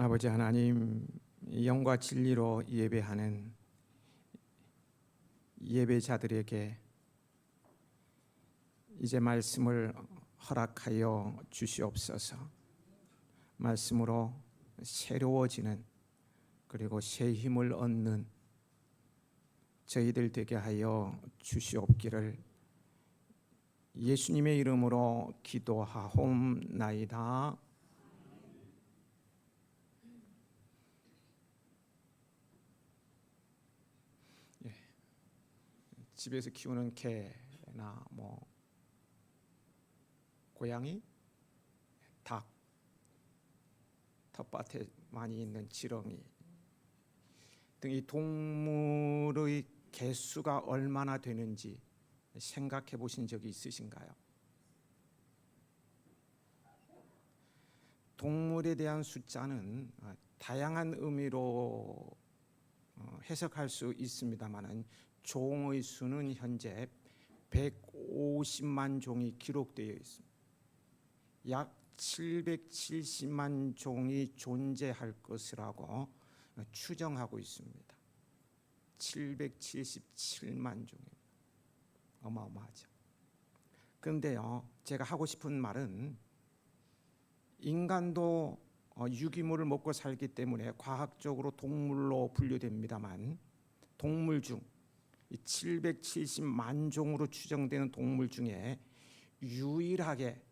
아버지 하나님, 영과 진리로 예배하는 예배자들에게 이제 말씀을 허락하여 주시옵소서. 말씀으로 새로워지는, 그리고 새 힘을 얻는 저희들 되게 하여 주시옵기를 예수님의 이름으로 기도하옵나이다. 집에서 키우는 개나 고양이, 닭, 텃밭에 많이 있는 지렁이 등 이 동물의 개수가 얼마나 되는지 생각해 보신 적이 있으신가요? 동물에 대한 숫자는 다양한 의미로 해석할 수 있습니다만 종의 수는 현재 150만 종이 기록되어 있습니다. 약 770만 종이 존재할 것이라고 추정하고 있습니다. 777만 종입니다. 어마어마하죠. 그런데요, 제가 하고 싶은 말은 인간도 유기물을 먹고 살기 때문에 과학적으로 동물로 분류됩니다만 동물 중 770만 종으로 추정되는 동물 중에 유일하게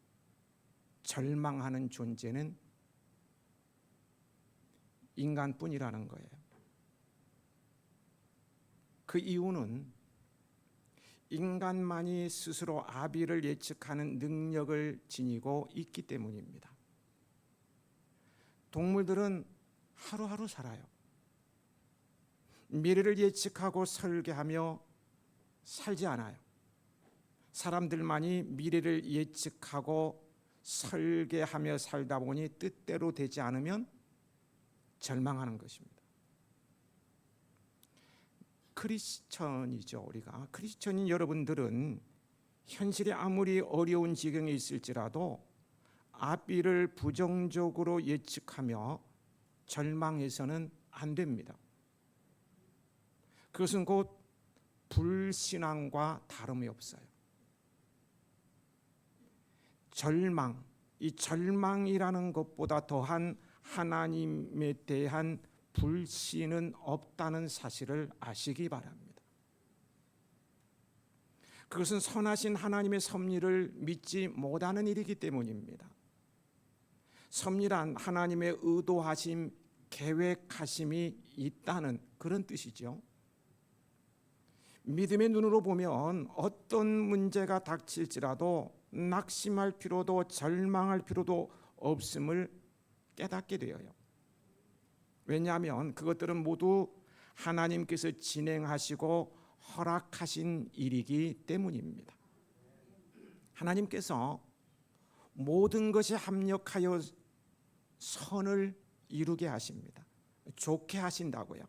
절망하는 존재는 인간뿐이라는 거예요. 그 이유는 인간만이 스스로 아비를 예측하는 능력을 지니고 있기 때문입니다. 동물들은 하루하루 살아요. 미래를 예측하고 설계하며 살지 않아요. 사람들만이 미래를 예측하고 설계하며 살다 보니 뜻대로 되지 않으면 절망하는 것입니다. 크리스천이죠. 우리가 크리스천인 여러분들은 현실이 아무리 어려운 지경에 있을지라도 앞일을 부정적으로 예측하며 절망해서는 안 됩니다. 그것은 곧 불신앙과 다름이 없어요. 이 절망이라는 것보다 더한 하나님에 대한 불신은 없다는 사실을 아시기 바랍니다. 그것은 선하신 하나님의 섭리를 믿지 못하는 일이기 때문입니다. 섭리란 하나님의 의도하심, 계획하심이 있다는 그런 뜻이죠. 믿음의 눈으로 보면 어떤 문제가 닥칠지라도 낙심할 필요도 절망할 필요도 없음을 깨닫게 되어요. 왜냐하면 그것들은 모두 하나님께서 진행하시고 허락하신 일이기 때문입니다. 하나님께서 모든 것이 합력하여 선을 이루게 하십니다. 좋게 하신다고요.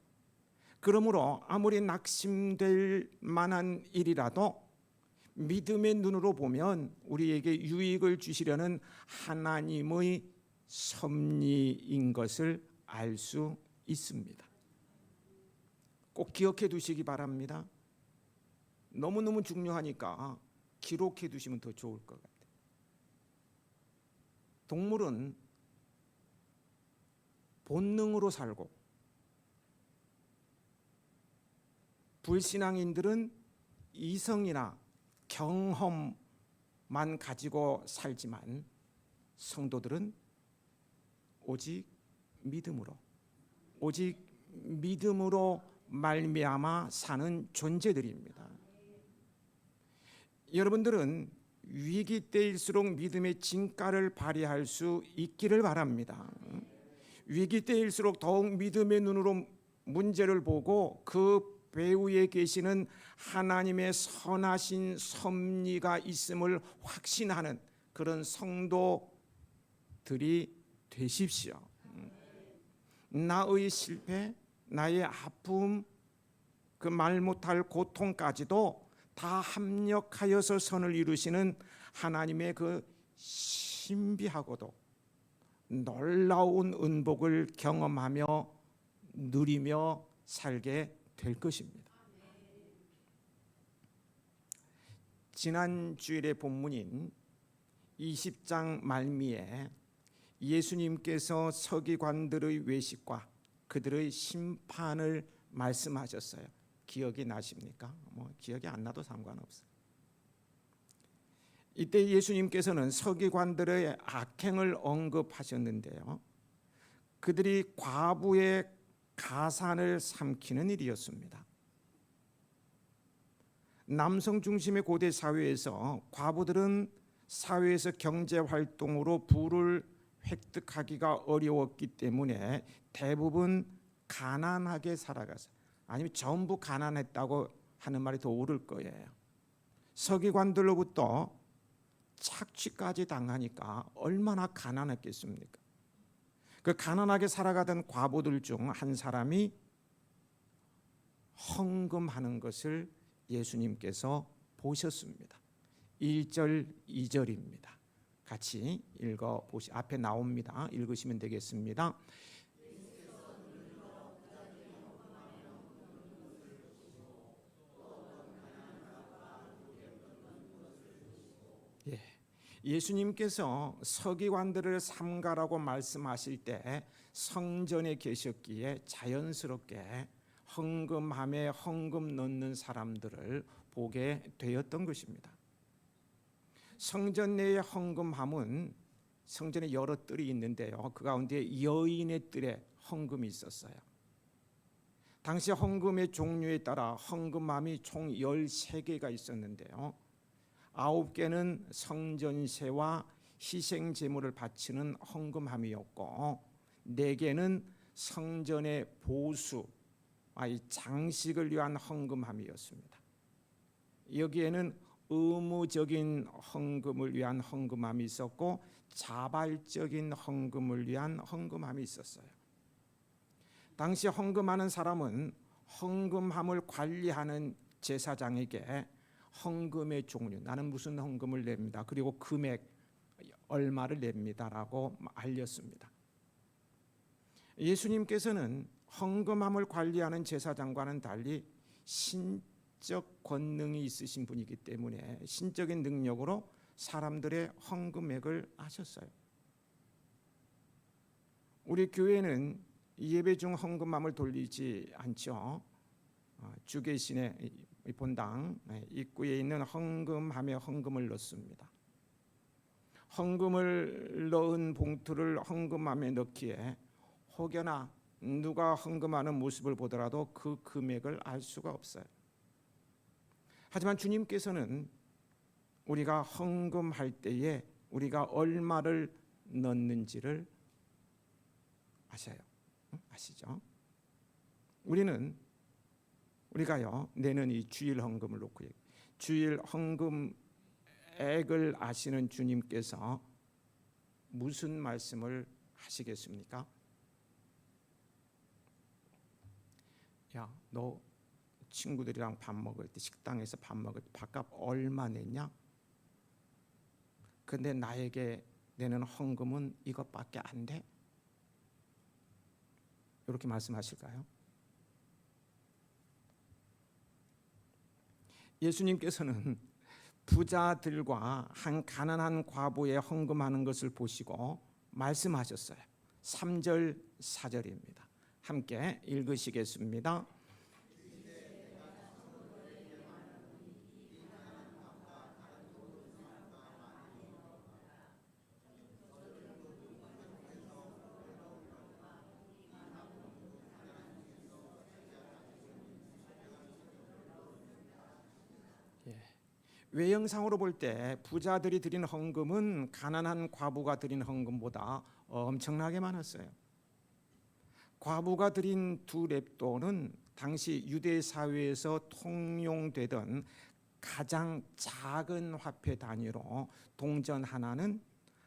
그러므로 아무리 낙심될 만한 일이라도 믿음의 눈으로 보면 우리에게 유익을 주시려는 하나님의 섭리인 것을 알 수 있습니다. 꼭 기억해 두시기 바랍니다. 너무너무 중요하니까 기록해 두시면 더 좋을 것 같아요. 동물은 본능으로 살고 불신앙인들은 이성이나 경험만 가지고 살지만 성도들은 오직 믿음으로 말미암아 사는 존재들입니다. 여러분들은 위기 때일수록 믿음의 진가를 발휘할 수 있기를 바랍니다. 위기 때일수록 더욱 믿음의 눈으로 문제를 보고 그 배후에 계시는 하나님의 선하신 섭리가 있음을 확신하는 그런 성도들이 되십시오. 나의 실패, 나의 아픔, 그 말 못할 고통까지도 다 합력하여서 선을 이루시는 하나님의 그 신비하고도 놀라운 은복을 경험하며 누리며 살게 될 것입니다. 지난 주일의 본문인 20장 말미에 예수님께서 서기관들의 외식과 그들의 심판을 말씀하셨어요. 기억이 나십니까? 기억이 안 나도 상관없어요. 이때 예수님께서는 서기관들의 악행을 언급하셨는데요. 그들이 과부의 가산을 삼키는 일이었습니다. 남성 중심의 고대 사회에서 과부들은 사회에서 경제 활동으로 부를 획득하기가 어려웠기 때문에 대부분 가난하게 살아갔어요. 아니면 전부 가난했다고 하는 말이 더 옳을 거예요. 서기관들로부터 착취까지 당하니까 얼마나 가난했겠습니까? 그 가난하게 살아가던 과부들 중 한 사람이 헌금하는 것을 예수님께서 보셨습니다. 1절, 2절입니다. 같이 읽어보시. 앞에 나옵니다. 읽으시면 되겠습니다. 예수님께서 서기관들을 삼가라고 말씀하실 때 성전에 계셨기에 자연스럽게 헌금함에 헌금 넣는 사람들을 보게 되었던 것입니다. 성전 내의 헌금함은 성전에 여러 뜰이 있는데요. 그 가운데 여인의 뜰에 헌금이 있었어요. 당시 헌금의 종류에 따라 헌금함이 총 13개가 있었는데요. 9개는 성전세와 희생 제물을 바치는 헌금함이었고 4개는 성전의 보수, 장식을 위한 헌금함이었습니다. 여기에는 의무적인 헌금을 위한 헌금함이 있었고 자발적인 헌금을 위한 헌금함이 있었어요. 당시 헌금하는 사람은 헌금함을 관리하는 제사장에게 헌금의 종류, 나는 무슨 헌금을 냅니다. 그리고 금액 얼마를 냅니다라고 알렸습니다. 예수님께서는 헌금함을 관리하는 제사장과는 달리 신적 권능이 있으신 분이기 때문에 신적인 능력으로 사람들의 헌금액을 아셨어요. 우리 교회는 예배 중 헌금함을 돌리지 않죠. 주계신의 본당 입구에 있는 헌금함에 헌금을 넣습니다. 헌금을 넣은 봉투를 헌금함에 넣기에 혹여나 누가 헌금하는 모습을 보더라도 그 금액을 알 수가 없어요. 하지만 주님께서는 우리가 헌금할 때에 우리가 얼마를 넣는지를 아셔요. 아시죠? 우리가요 내는 이 주일 헌금을 놓고 주일 헌금액을 아시는 주님께서 무슨 말씀을 하시겠습니까? 야, 너 친구들이랑 밥 먹을 때 식당에서 밥 먹을 때 밥값 얼마 냈냐? 근데 나에게 내는 헌금은 이것밖에 안 돼? 이렇게 말씀하실까요? 예수님께서는 부자들과 한 가난한 과부의 헌금하는 것을 보시고 말씀하셨어요. 3절 4절입니다. 함께 읽으시겠습니다. 외형상으로 볼 때 부자들이 드린 헌금은 가난한 과부가 드린 헌금보다 엄청나게 많았어요. 과부가 드린 2렙돈은 당시 유대 사회에서 통용되던 가장 작은 화폐 단위로 동전 하나는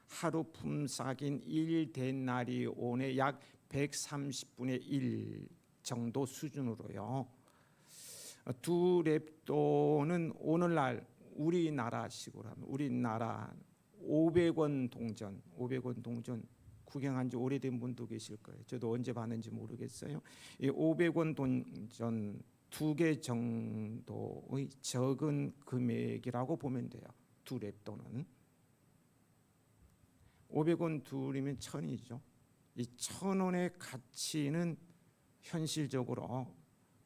하루 품삯인 1데나리온의 약 130분의 1 정도 수준으로요. 2렙돈은 오늘날 우리나라식으로 하면 우리나라 500원 동전 구경한 지 오래된 분도 계실 거예요. 저도 언제 봤는지 모르겠어요. 이 500원 동전 2개 정도의 적은 금액이라고 보면 돼요. 2랩돈은 500원 둘이면 1000이죠. 이 1000원의 가치는 현실적으로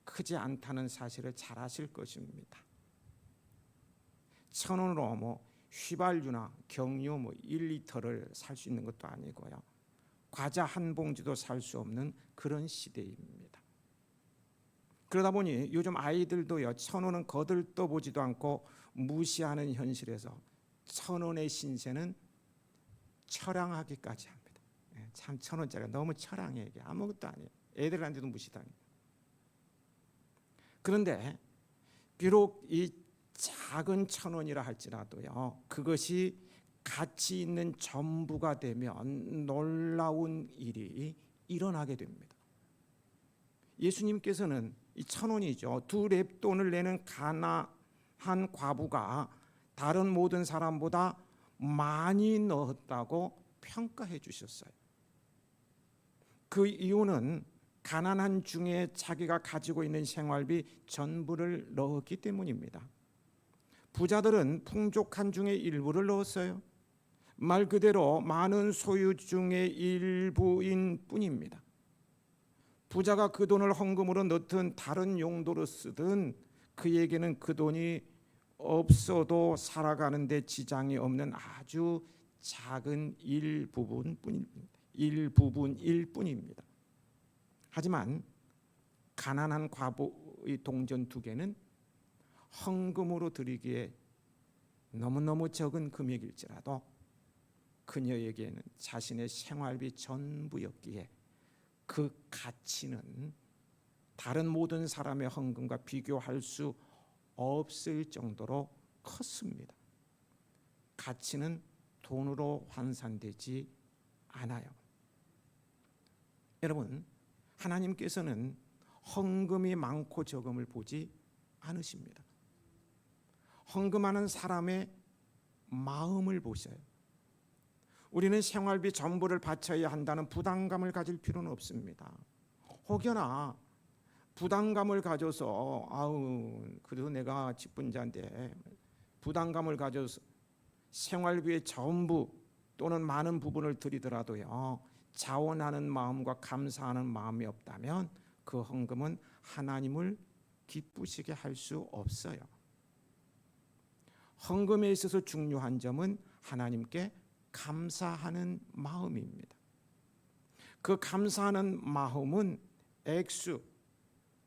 크지 않다는 사실을 잘 아실 것입니다. 1000원으로 뭐 휘발유나 경유 1리터를 살 수 있는 것도 아니고요. 과자 한 봉지도 살 수 없는 그런 시대입니다. 그러다 보니 요즘 아이들도요, 1000원은 거들떠보지도 않고 무시하는 현실에서 1000원의 신세는 처량하기까지 합니다. 참 1000원짜리가 너무 처량해. 이게 아무것도 아니에요. 애들한테도 무시당해요. 그런데 비록 이 작은 1000원이라 할지라도요, 그것이 가치 있는 전부가 되면 놀라운 일이 일어나게 됩니다. 예수님께서는 이 1000원이죠. 2랩돈을 내는 가난한 과부가 다른 모든 사람보다 많이 넣었다고 평가해 주셨어요. 그 이유는 가난한 중에 자기가 가지고 있는 생활비 전부를 넣었기 때문입니다. 부자들은 풍족한 중에 일부를 넣었어요. 말 그대로 많은 소유 중의 일부인 뿐입니다. 부자가 그 돈을 헌금으로 넣든 다른 용도로 쓰든 그에게는 그 돈이 없어도 살아가는 데 지장이 없는 아주 작은 일부분일 뿐입니다. 하지만 가난한 과부의 동전 2개는 헌금으로 드리기에 너무너무 적은 금액일지라도 그녀에게는 자신의 생활비 전부였기에 그 가치는 다른 모든 사람의 헌금과 비교할 수 없을 정도로 컸습니다. 가치는 돈으로 환산되지 않아요. 여러분, 하나님께서는 헌금이 많고 적음을 보지 않으십니다. 헌금하는 사람의 마음을 보셔요. 우리는 생활비 전부를 바쳐야 한다는 부담감을 가질 필요는 없습니다. 혹여나 부담감을 가져서 그래도 내가 직분자인데 부담감을 가져서 생활비의 전부 또는 많은 부분을 드리더라도요, 자원하는 마음과 감사하는 마음이 없다면 그 헌금은 하나님을 기쁘시게 할 수 없어요. 헌금에 있어서 중요한 점은 하나님께 감사하는 마음입니다. 그 감사하는 마음은 액수,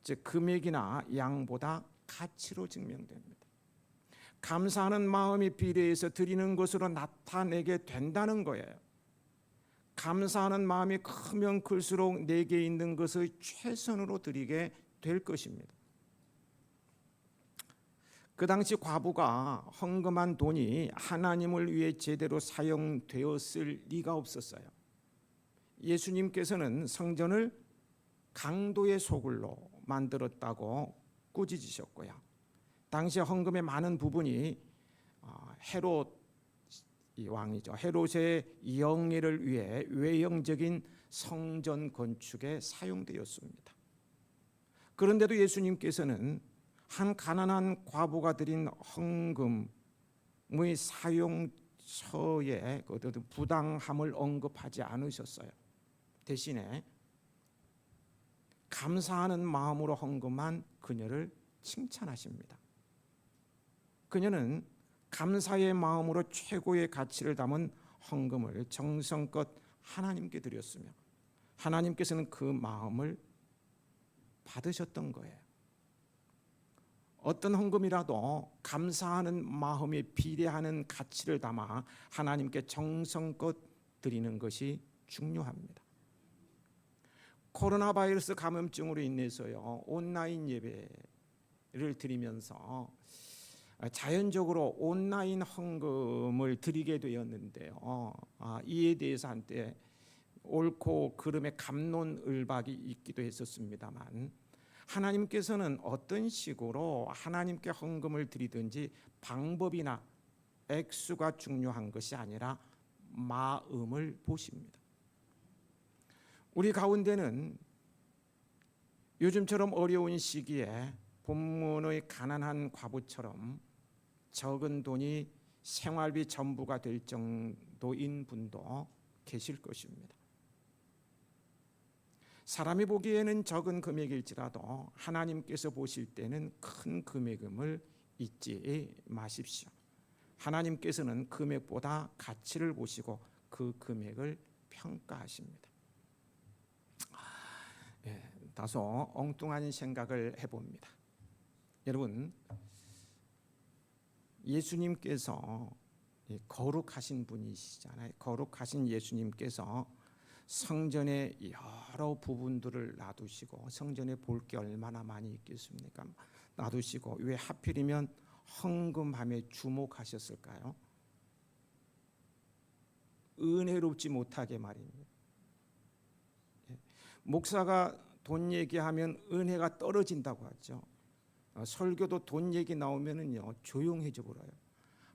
즉 금액이나 양보다 가치로 증명됩니다. 감사하는 마음이 비례해서 드리는 것으로 나타내게 된다는 거예요. 감사하는 마음이 크면 클수록 내게 있는 것을 최선으로 드리게 될 것입니다. 그 당시 과부가 헌금한 돈이 하나님을 위해 제대로 사용되었을 리가 없었어요. 예수님께서는 성전을 강도의 소굴로 만들었다고 꾸짖으셨고요. 당시 헌금의 많은 부분이 헤롯 왕이죠. 헤롯의 영예를 위해 외형적인 성전 건축에 사용되었습니다. 그런데도 예수님께서는 한 가난한 과부가 드린 헌금의 사용처에 부당함을 언급하지 않으셨어요. 대신에 감사하는 마음으로 헌금한 그녀를 칭찬하십니다. 그녀는 감사의 마음으로 최고의 가치를 담은 헌금을 정성껏 하나님께 드렸으며 하나님께서는 그 마음을 받으셨던 거예요. 어떤 헌금이라도 감사하는 마음에 비례하는 가치를 담아 하나님께 정성껏 드리는 것이 중요합니다. 코로나 바이러스 감염증으로 인해서요, 온라인 예배를 드리면서 자연적으로 온라인 헌금을 드리게 되었는데요. 이에 대해서 한때 옳고 그름의 갑론을박이 있기도 했었습니다만 하나님께서는 어떤 식으로 하나님께 헌금을 드리든지 방법이나 액수가 중요한 것이 아니라 마음을 보십니다. 우리 가운데는 요즘처럼 어려운 시기에 본문의 가난한 과부처럼 적은 돈이 생활비 전부가 될 정도인 분도 계실 것입니다. 사람이 보기에는 적은 금액일지라도 하나님께서 보실 때는 큰 금액임을 잊지 마십시오. 하나님께서는 금액보다 가치를 보시고 그 금액을 평가하십니다. 다소 엉뚱한 생각을 해봅니다. 여러분, 예수님께서 거룩하신 분이시잖아요. 거룩하신 예수님께서 성전에 여러 부분들을 놔두시고, 성전에 볼 게 얼마나 많이 있겠습니까? 놔두시고 왜 하필이면 헌금함에 주목하셨을까요? 은혜롭지 못하게 말입니다. 목사가 돈 얘기하면 은혜가 떨어진다고 하죠. 설교도 돈 얘기 나오면은요 조용해져 버려요.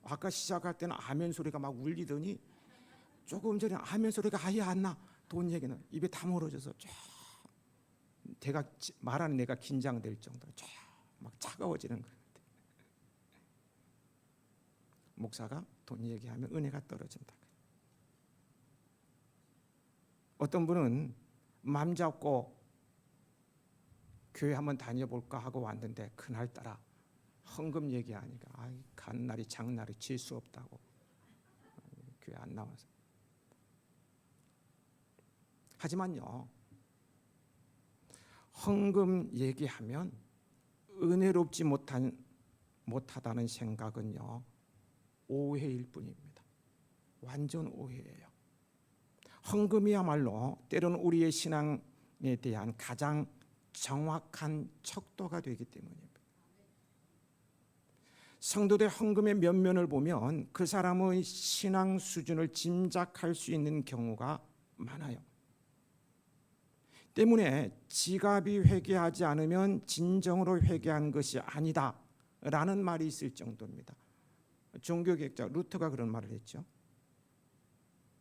아까 시작할 때는 아멘 소리가 막 울리더니 조금 전에 아멘 소리가 아예 안 나. 돈 얘기는 입에 다 멀어져서 쫙 말하는 내가 긴장될 정도로 쫙 막 차가워지는 거예요. 목사가 돈 얘기하면 은혜가 떨어진다. 어떤 분은 맘 잡고 교회 한번 다녀볼까 하고 왔는데 그날따라 헌금 얘기하니까 가는 날이 장날이 질 수 없다고 교회 안 나와서. 하지만요, 헌금 얘기하면 은혜롭지 못하다는 생각은요 오해일 뿐입니다. 완전 오해예요. 헌금이야말로 때로는 우리의 신앙에 대한 가장 정확한 척도가 되기 때문입니다. 성도들 헌금의 면면을 보면 그 사람의 신앙 수준을 짐작할 수 있는 경우가 많아요. 때문에 지갑이 회개하지 않으면 진정으로 회개한 것이 아니다 라는 말이 있을 정도입니다. 종교개혁자 루터가 그런 말을 했죠.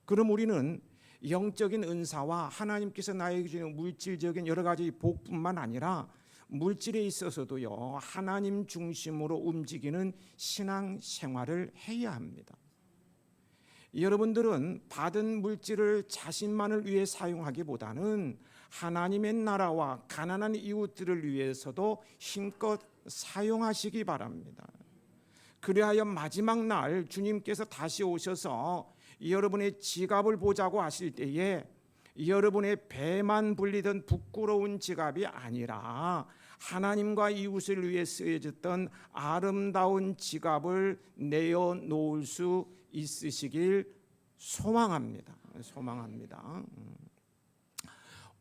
그럼 우리는 영적인 은사와 하나님께서 나에게 주는 물질적인 여러 가지 복뿐만 아니라 물질에 있어서도요 하나님 중심으로 움직이는 신앙 생활을 해야 합니다. 여러분들은 받은 물질을 자신만을 위해 사용하기보다는 하나님의 나라와 가난한 이웃들을 위해서도 힘껏 사용하시기 바랍니다. 그리하여 마지막 날 주님께서 다시 오셔서 여러분의 지갑을 보자고 하실 때에 여러분의 배만 불리던 부끄러운 지갑이 아니라 하나님과 이웃을 위해 쓰여졌던 아름다운 지갑을 내어놓을 수 있으시길 소망합니다.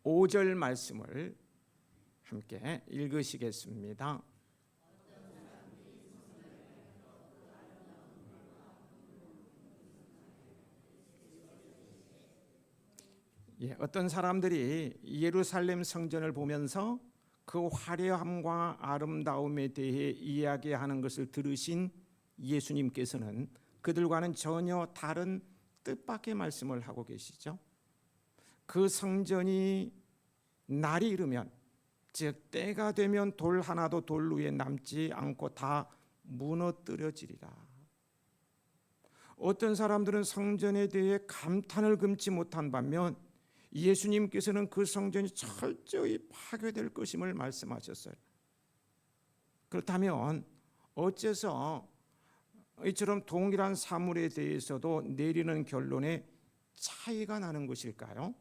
5절 말씀을 함께 읽으시겠습니다. 어떤 사람들이 예루살렘 성전을 보면서 그 화려함과 아름다움에 대해 이야기하는 것을 들으신 예수님께서는 그들과는 전혀 다른 뜻밖의 말씀을 하고 계시죠. 그 성전이 날이 이르면, 즉 때가 되면 돌 하나도 돌 위에 남지 않고 다 무너뜨려지리라. 어떤 사람들은 성전에 대해 감탄을 금치 못한 반면 예수님께서는 그 성전이 철저히 파괴될 것임을 말씀하셨어요. 그렇다면 어째서 이처럼 동일한 사물에 대해서도 내리는 결론에 차이가 나는 것일까요?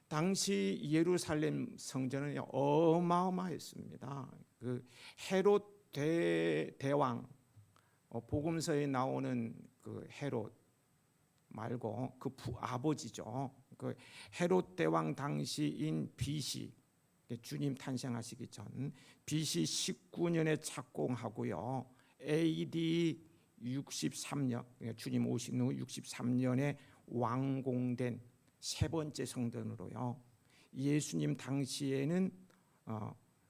당시 예루살렘 성전은 어마어마했습니다. 그 헤롯 대왕, 복음서에 나오는 그 헤롯 말고 그 아버지죠. 그 헤롯 대왕 당시인 BC, 주님 탄생하시기 전 BC 19년에 착공하고요. AD 63년, 주님 오신 후 63년에 완공된 세 번째 성전으로요. 예수님 당시에는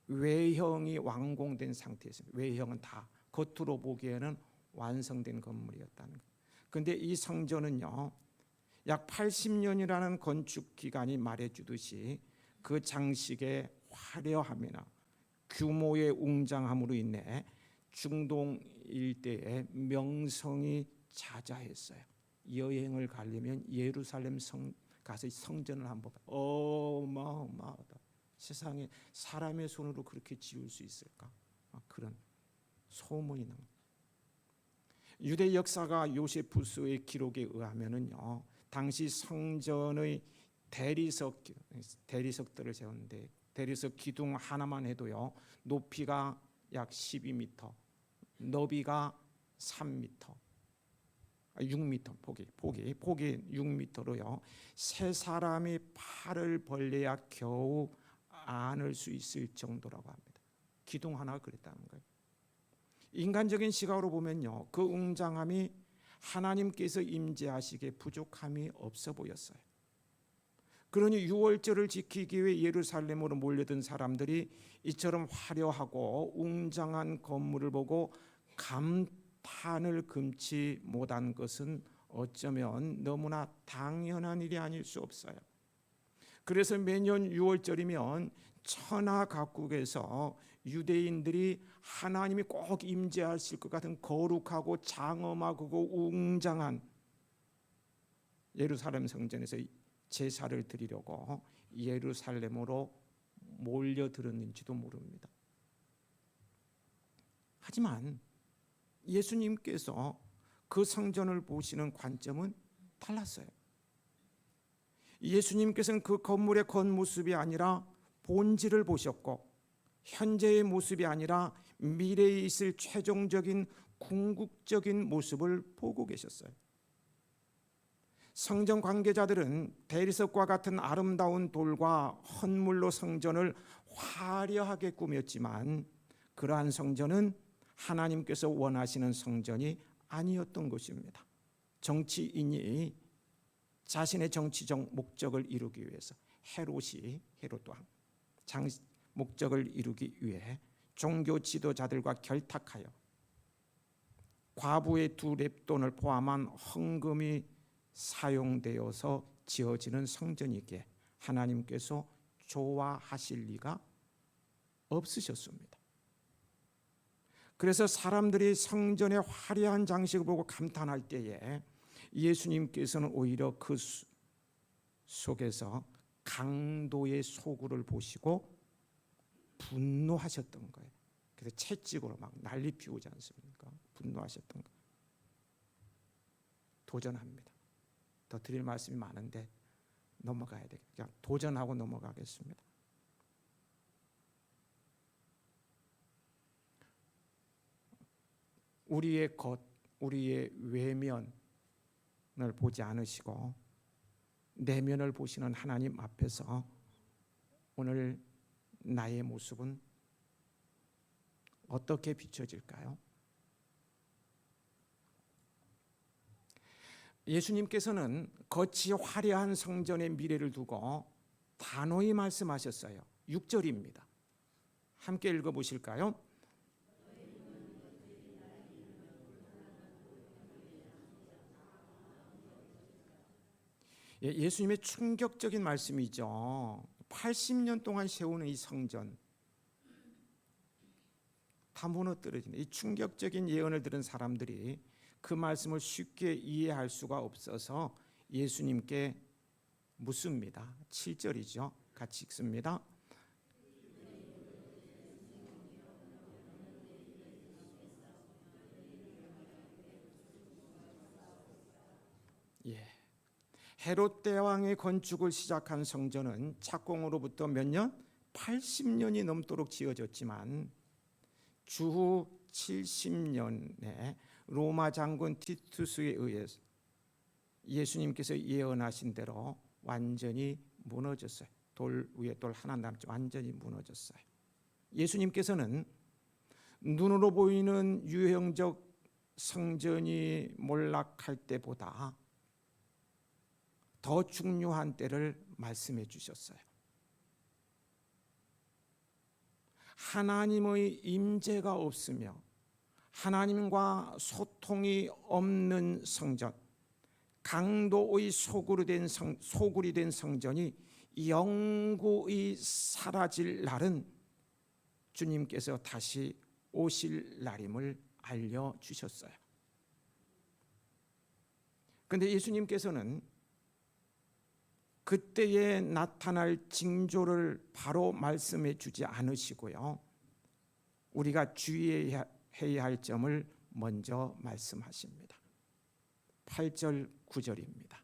외형이 완공된 상태였습니다. 외형은 다 겉으로 보기에는 완성된 건물이었다는 거예요. 그런데 이 성전은요 약 80년이라는 건축 기간이 말해주듯이 그 장식의 화려함이나 규모의 웅장함으로 인해 중동 일대의 명성이 자자했어요. 여행을 가려면 예루살렘 가서 성전을 한번 어마어마하다. 세상에 사람의 손으로 그렇게 지을 수 있을까? 그런 소문이 납니다. 유대 역사가 요세푸스의 기록에 의하면은요, 당시 성전의 대리석들을 세웠는데 대리석 기둥 하나만 해도요 높이가 약 12m, 너비가 3m, 6m, 폭이 6m로요 세 사람이 팔을 벌려야 겨우 안을 수 있을 정도라고 합니다. 기둥 하나 그랬다는 거예요. 인간적인 시각으로 보면요, 그 웅장함이 하나님께서 임재하시기에 부족함이 없어 보였어요. 그러니 유월절을 지키기 위해 예루살렘으로 몰려든 사람들이 이처럼 화려하고 웅장한 건물을 보고 감탄을 금치 못한 것은 어쩌면 너무나 당연한 일이 아닐 수 없어요. 그래서 매년 유월절이면 천하 각국에서 유대인들이 하나님이 꼭 임재하실 것 같은 거룩하고 장엄하고 웅장한 예루살렘 성전에서 제사를 드리려고 예루살렘으로 몰려들었는지도 모릅니다. 하지만 예수님께서 그 성전을 보시는 관점은 달랐어요. 예수님께서는 그 건물의 겉모습이 아니라 본질을 보셨고 현재의 모습이 아니라 미래에 있을 최종적인 궁극적인 모습을 보고 계셨어요. 성전 관계자들은 대리석과 같은 아름다운 돌과 헌물로 성전을 화려하게 꾸몄지만 그러한 성전은 하나님께서 원하시는 성전이 아니었던 것입니다. 정치인이 자신의 정치적 목적을 이루기 위해서 헤롯 왕 목적을 이루기 위해 종교 지도자들과 결탁하여 과부의 2렙돈을 포함한 헌금이 사용되어서 지어지는 성전이기에 하나님께서 좋아하실 리가 없으셨습니다. 그래서 사람들이 성전의 화려한 장식을 보고 감탄할 때에 예수님께서는 오히려 그 속에서 강도의 소굴을 보시고 분노하셨던 거예요. 그래서 채찍으로 막 난리 피우지 않습니까? 분노하셨던 거예요. 도전합니다. 더 드릴 말씀이 많은데 넘어가야 돼요. 그냥 도전하고 넘어가겠습니다. 우리의 겉, 우리의 외면을 보지 않으시고 내면을 보시는 하나님 앞에서 오늘 나의 모습은 어떻게 비춰질까요? 예수님께서는 겉이 화려한 성전의 미래를 두고 단호히 말씀하셨어요. 6절입니다. 함께 읽어보실까요? 예수님의 충격적인 말씀이죠. 80년 동안 세우는 이 성전 다 무너뜨려지는 이 충격적인 예언을 들은 사람들이 그 말씀을 쉽게 이해할 수가 없어서 예수님께 묻습니다. 7절이죠. 같이 읽습니다. 예. 헤롯 대왕의 건축을 시작한 성전은 착공으로부터 몇 년? 80년이 넘도록 지어졌지만 주후 70년에 로마 장군 티투스에 의해서 예수님께서 예언하신 대로 완전히 무너졌어요. 돌 위에 돌 하나 남지 완전히 무너졌어요. 예수님께서는 눈으로 보이는 유형적 성전이 몰락할 때보다 더 중요한 때를 말씀해 주셨어요. 하나님의 임재가 없으며 하나님과 소통이 없는 성전, 강도의 소굴이 된 성전이 영구히 사라질 날은 주님께서 다시 오실 날임을 알려주셨어요. 그런데 예수님께서는 그때에 나타날 징조를 바로 말씀해 주지 않으시고요, 우리가 주의해야 할 점을 먼저 말씀하십니다. 8절 9절입니다.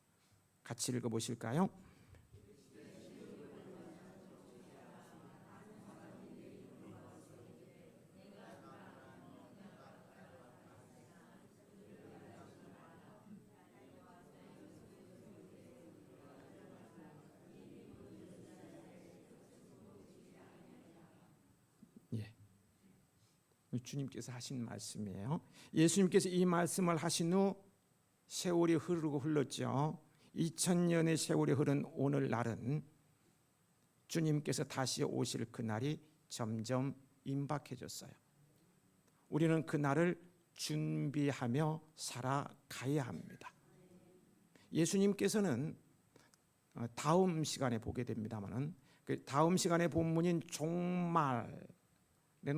같이 읽어보실까요? 예, 주님께서 하신 말씀이에요. 예수님께서 이 말씀을 하신 후 세월이 흐르고 흘렀죠. 2000년의 세월이 흐른 오늘날은 주님께서 다시 오실 그날이 점점 임박해졌어요. 우리는 그날을 준비하며 살아가야 합니다. 예수님께서는 다음 시간에 보게 됩니다만은 그 다음 시간의 본문인 종말에는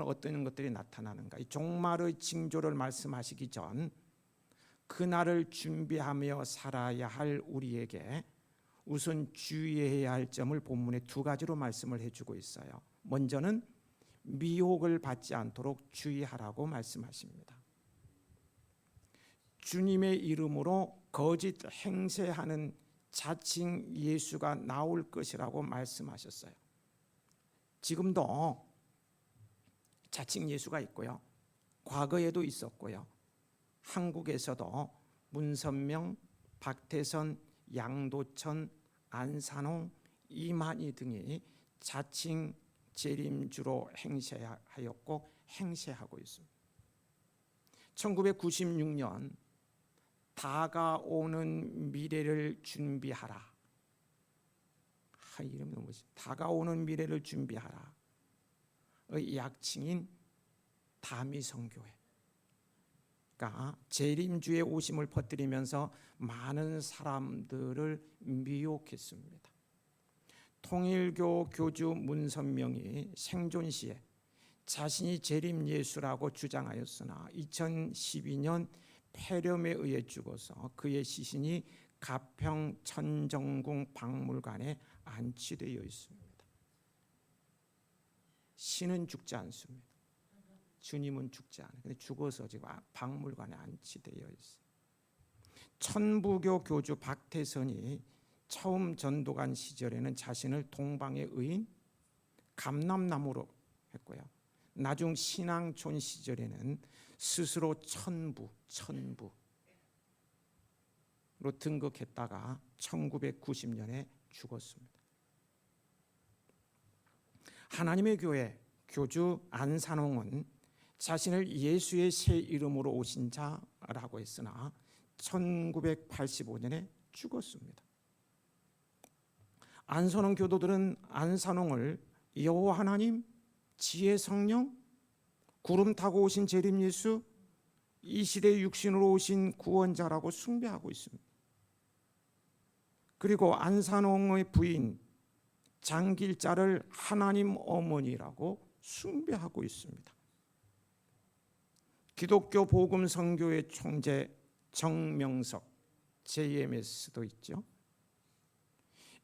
어떤 것들이 나타나는가? 이 종말의 징조를 말씀하시기 전 그날을 준비하며 살아야 할 우리에게 우선 주의해야 할 점을 본문에 두 가지로 말씀을 해주고 있어요. 먼저는 미혹을 받지 않도록 주의하라고 말씀하십니다. 주님의 이름으로 거짓 행세하는 자칭 예수가 나올 것이라고 말씀하셨어요. 지금도 자칭 예수가 있고요, 과거에도 있었고요, 한국에서도 문선명, 박태선, 양도천, 안산홍, 이만희 등이 자칭 재림주로 행세하였고 행세하고 있습니다. 1996년 다가오는 미래를 준비하라. 이름이 너무 멋있어요. 다가오는 미래를 준비하라. 의 약칭인 다미성교회. 그러니까 재림주의 오심을 퍼뜨리면서 많은 사람들을 미혹했습니다. 통일교 교주 문선명이 생존 시에 자신이 재림 예수라고 주장하였으나 2012년 폐렴에 의해 죽어서 그의 시신이 가평 천정궁 박물관에 안치되어 있습니다. 신은 죽지 않습니다. 주님은 죽지 않아요. 근데 죽어서 지금 박물관에 안치되어 있어요. 천부교 교주 박태선이 처음 전도간 시절에는 자신을 동방의 의인 감람나무로 했고요, 나중 신앙촌 시절에는 스스로 천부로 등극했다가 1990년에 죽었습니다. 하나님의 교회 교주 안산홍은 자신을 예수의 새 이름으로 오신 자라고 했으나 1985년에 죽었습니다. 안산홍 교도들은 안산홍을 여호와 하나님, 지혜 성령, 구름 타고 오신 재림 예수, 이 시대 육신으로 오신 구원자라고 숭배하고 있습니다. 그리고 안산홍의 부인 장길자를 하나님 어머니라고 숭배하고 있습니다. 기독교 복음 선교회 총재 정명석 JMS도 있죠.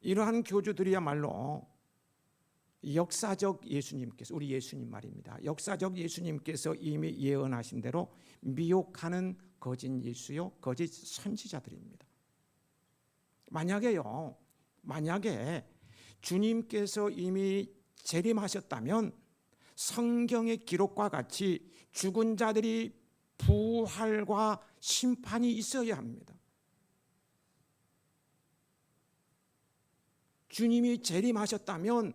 이러한 교주들이야말로 역사적 예수님께서, 우리 예수님 말입니다, 역사적 예수님께서 이미 예언하신 대로 미혹하는 거짓 예수요, 거짓 선지자들입니다. 만약에 주님께서 이미 재림하셨다면 성경의 기록과 같이 죽은 자들이 부활과 심판이 있어야 합니다. 주님이 재림하셨다면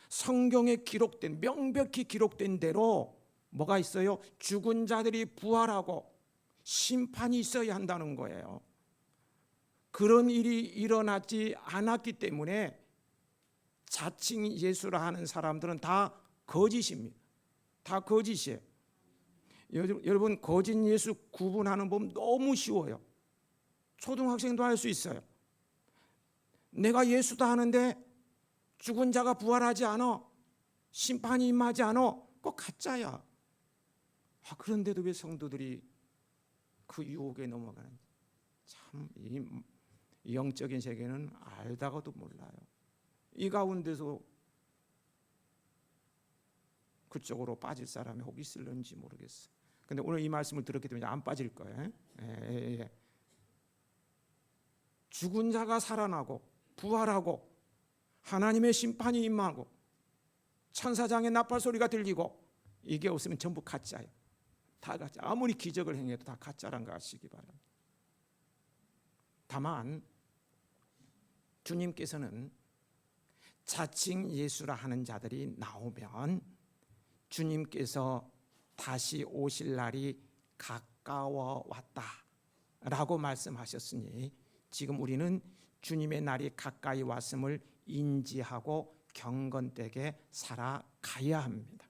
성경에 기록된, 명백히 기록된 대로 뭐가 있어요? 죽은 자들이 부활하고 심판이 있어야 한다는 거예요. 그런 일이 일어나지 않았기 때문에 자칭 예수라 하는 사람들은 다 거짓입니다. 다 거짓이에요. 여러분, 거짓 예수 구분하는 법 너무 쉬워요. 초등학생도 할 수 있어요. 내가 예수다 하는데 죽은 자가 부활하지 않아, 심판이 임하지 않아, 그거 가짜야. 그런데도 왜 성도들이 그 유혹에 넘어가는지. 참 이 영적인 세계는 알다가도 몰라요. 이 가운데서 그쪽으로 빠질 사람이 혹 있을런지 모르겠어요. 근데 오늘 이 말씀을 들었기 때문에 안 빠질 거예요. 죽은 자가 살아나고 부활하고 하나님의 심판이 임하고 천사장의 나팔 소리가 들리고 이게 없으면 전부 가짜예요. 다 가짜. 아무리 기적을 행해도 다 가짜란 거 아시기 바랍니다. 다만 주님께서는 자칭 예수라 하는 자들이 나오면 주님께서 다시 오실 날이 가까워 왔다라고 말씀하셨으니 지금 우리는 주님의 날이 가까이 왔음을 인지하고 경건되게 살아가야 합니다.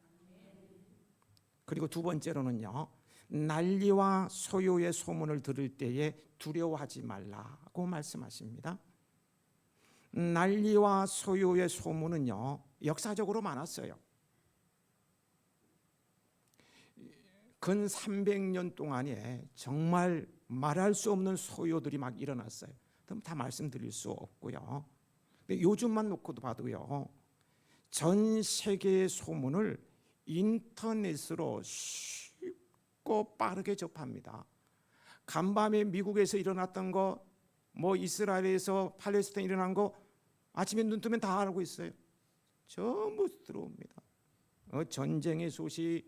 그리고 두 번째로는요, 난리와 소요의 소문을 들을 때에 두려워하지 말라고 말씀하십니다. 난리와 소요의 소문은요, 역사적으로 많았어요. 근 300년 동안에 정말 말할 수 없는 소요들이 막 일어났어요. 다 말씀드릴 수 없고요. 근데 요즘만 놓고도 봐도요, 전 세계의 소문을 인터넷으로 쉽고 빠르게 접합니다. 간밤에 미국에서 일어났던 거, 뭐 이스라엘에서 팔레스타인 일어난 거 아침에 눈 뜨면 다 알고 있어요. 전부 들어옵니다. 전쟁의 소식,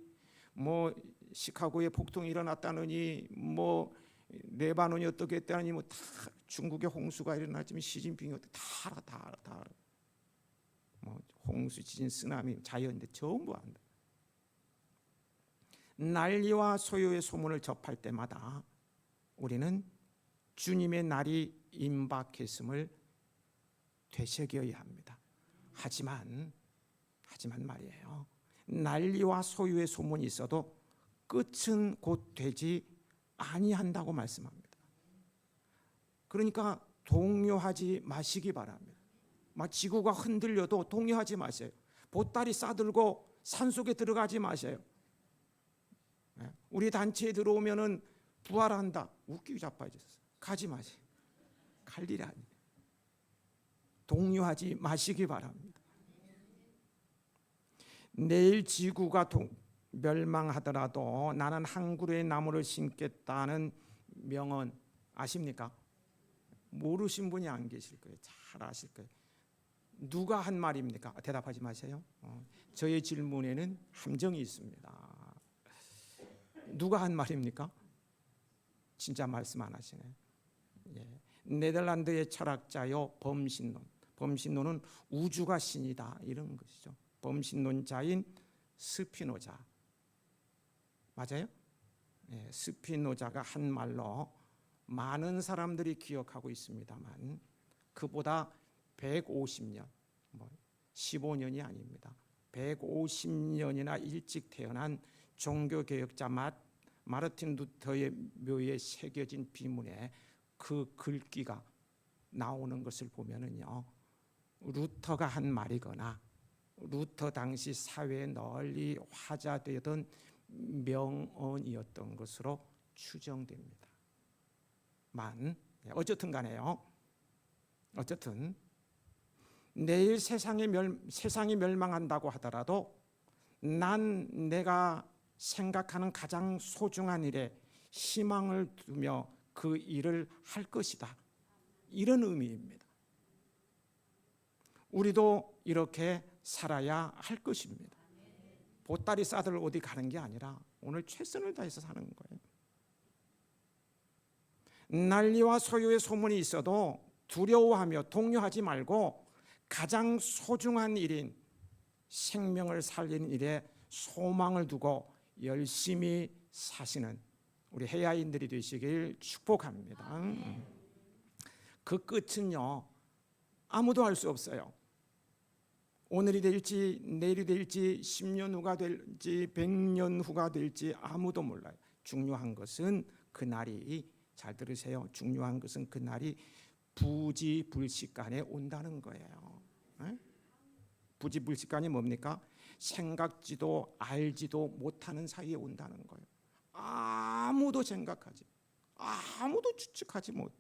뭐 시카고에 폭동이 일어났다느니, 뭐 레바논이 어떻게 했다느니, 뭐 다 중국의 홍수가 일어났지만 시진핑이 어떻게 다 알아. 뭐 홍수, 지진, 쓰나미, 자연인데 전부 안다. 난리와 소요의 소문을 접할 때마다 우리는 주님의 날이 임박했음을 되새겨야 합니다. 하지만 말이에요, 난리와 소요의 소문이 있어도 끝은 곧 되지 아니한다고 말씀합니다. 그러니까 동요하지 마시기 바랍니다. 막 지구가 흔들려도 동요하지 마세요. 보따리 싸들고 산속에 들어가지 마세요. 우리 단체에 들어오면은 부활한다, 웃기고 자빠졌어요. 가지 마세요. 갈 일이 아니에요. 동요하지 마시기 바랍니다. 내일 지구가 멸망하더라도 나는 한 그루의 나무를 심겠다는 명언 아십니까? 모르신 분이 안 계실 거예요. 잘 아실 거예요. 누가 한 말입니까? 대답하지 마세요. 저의 질문에는 함정이 있습니다. 누가 한 말입니까? 진짜 말씀 안 하시네. 네덜란드의 철학자요 범신론. 범신론은 우주가 신이다 이런 것이죠. 범신론자인 스피노자. 맞아요? 스피노자가 한 말로 많은 사람들이 기억하고 있습니다만 그보다 150년, 15년이 아닙니다. 150년이나 일찍 태어난 종교개혁자 마르틴 루터의 묘에 새겨진 비문에 그 글귀가 나오는 것을 보면은요, 루터가 한 말이거나 루터 당시 사회에 널리 화자되던 명언이었던 것으로 추정됩니다. 어쨌든 간에요. 어쨌든 내일 세상이 멸망한다고 하더라도 난 내가 생각하는 가장 소중한 일에 희망을 두며 그 일을 할 것이다. 이런 의미입니다. 우리도 이렇게 살아야 할 것입니다. 보따리 싸들 어디 가는 게 아니라 오늘 최선을 다해서 사는 거예요. 난리와 소요의 소문이 있어도 두려워하며 동요하지 말고 가장 소중한 일인 생명을 살리는 일에 소망을 두고 열심히 사시는 우리 해야인들이 되시길 축복합니다. 그 끝은요, 아무도 알 수 없어요. 오늘이 될지 내일이 될지 10년 후가 될지 100년 후가 될지 아무도 몰라요. 중요한 것은 그날이 잘 들으세요. 중요한 것은 그날이 부지불식간에 온다는 거예요. 네? 부지불식간이 뭡니까? 생각지도 알지도 못하는 사이에 온다는 거예요. 아무도 생각하지, 아무도 추측하지 못해.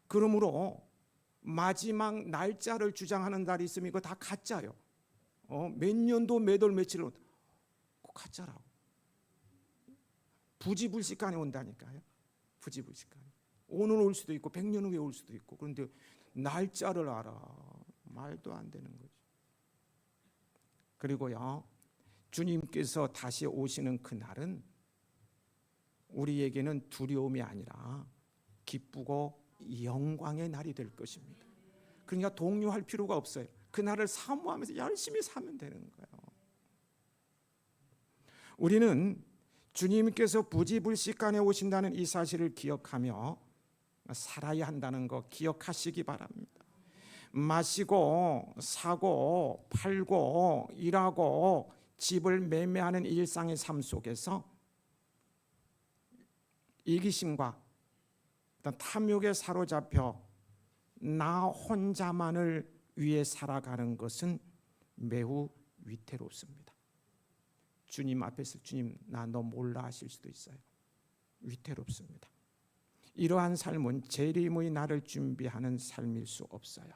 그러므로 마지막 날짜를 주장하는 날이 있으면 이거 다 가짜요. 몇 년도 몇 월 며칠을 가짜라고. 부지불식간에 온다니까요. 부지불식간에. 오늘 올 수도 있고 100년 후에 올 수도 있고. 그런데 날짜를 알아. 말도 안 되는 거죠. 그리고요, 주님께서 다시 오시는 그날은 우리에게는 두려움이 아니라 기쁘고 영광의 날이 될 것입니다. 그러니까 동요할 필요가 없어요. 그날을 사모하면서 열심히 사면 되는 거예요. 우리는 주님께서 부지불식간에 오신다는 이 사실을 기억하며 살아야 한다는 거 기억하시기 바랍니다. 마시고 사고 팔고 일하고 집을 매매하는 일상의 삶 속에서 이기심과 탐욕에 사로잡혀 나 혼자만을 위해 살아가는 것은 매우 위태롭습니다. 주님 앞에서 주님 나 너 몰라 하실 수도 있어요. 위태롭습니다. 이러한 삶은 재림의 날을 준비하는 삶일 수 없어요.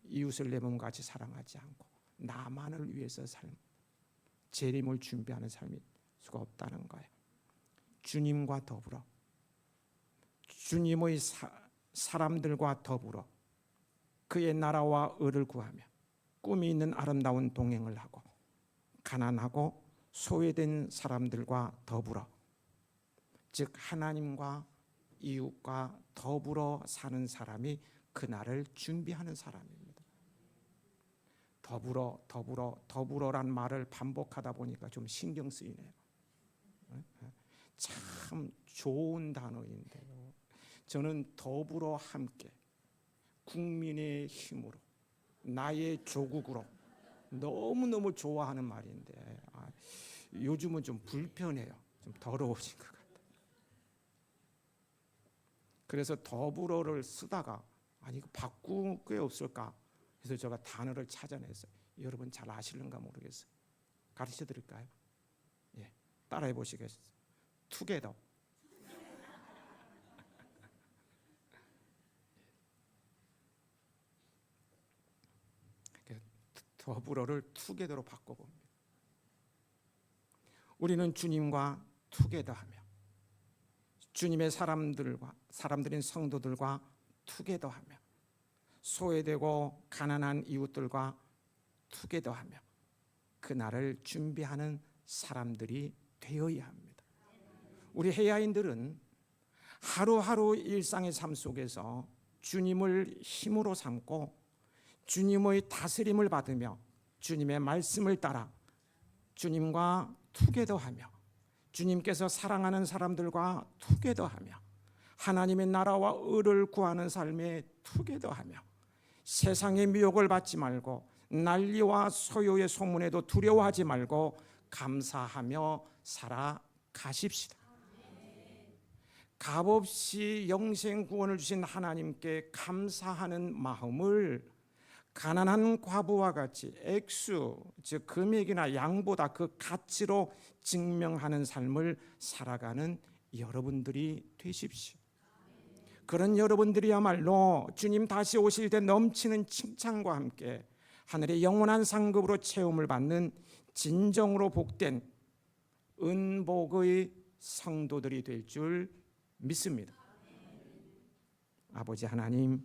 이웃을 내 몸과 같이 사랑하지 않고 나만을 위해서 재림을 준비하는 삶일 수가 없다는 거예요. 주님과 더불어 주님의 사람들과 더불어 그의 나라와 의를 구하며 꿈이 있는 아름다운 동행을 하고 가난하고 소외된 사람들과 더불어 즉 하나님과 이웃과 더불어 사는 사람이 그날을 준비하는 사람입니다. 더불어란 말을 반복하다 보니까 좀 신경 쓰이네요. 참 좋은 단어인데요. 저는 더불어 함께 국민의 힘으로 나의 조국으로 너무너무 좋아하는 말인데 요즘은 좀 불편해요. 좀 더러워진 것 같아요. 그래서 더불어를 쓰다가 아니 이거 바꿀 게 없을까? 그래서 제가 단어를 찾아냈어요. 여러분 잘 아실는가 모르겠어요. 가르쳐 드릴까요? 예, 따라해 보시겠어요? 투게더. 더불어를 투게더로 바꿔봅니다. 우리는 주님과 투게더하며 주님의 사람들인 성도들과 투게더하며 소외되고 가난한 이웃들과 투게더하며 그날을 준비하는 사람들이 되어야 합니다. 우리 해야인들은 하루하루 일상의 삶 속에서 주님을 힘으로 삼고 주님의 다스림을 받으며 주님의 말씀을 따라 주님과 투게더하며 주님께서 사랑하는 사람들과 투게더하며 하나님의 나라와 의를 구하는 삶에 투게더하며 세상의 미혹을 받지 말고 난리와 소요의 소문에도 두려워하지 말고 감사하며 살아가십시다. 값없이 영생 구원을 주신 하나님께 감사하는 마음을 가난한 과부와 같이 액수, 즉 금액이나 양보다 그 가치로 증명하는 삶을 살아가는 여러분들이 되십시오. 그런 여러분들이야말로 주님 다시 오실 때 넘치는 칭찬과 함께 하늘의 영원한 상급으로 채움을 받는 진정으로 복된 은복의 성도들이 될 줄 믿습니다. 아버지 하나님,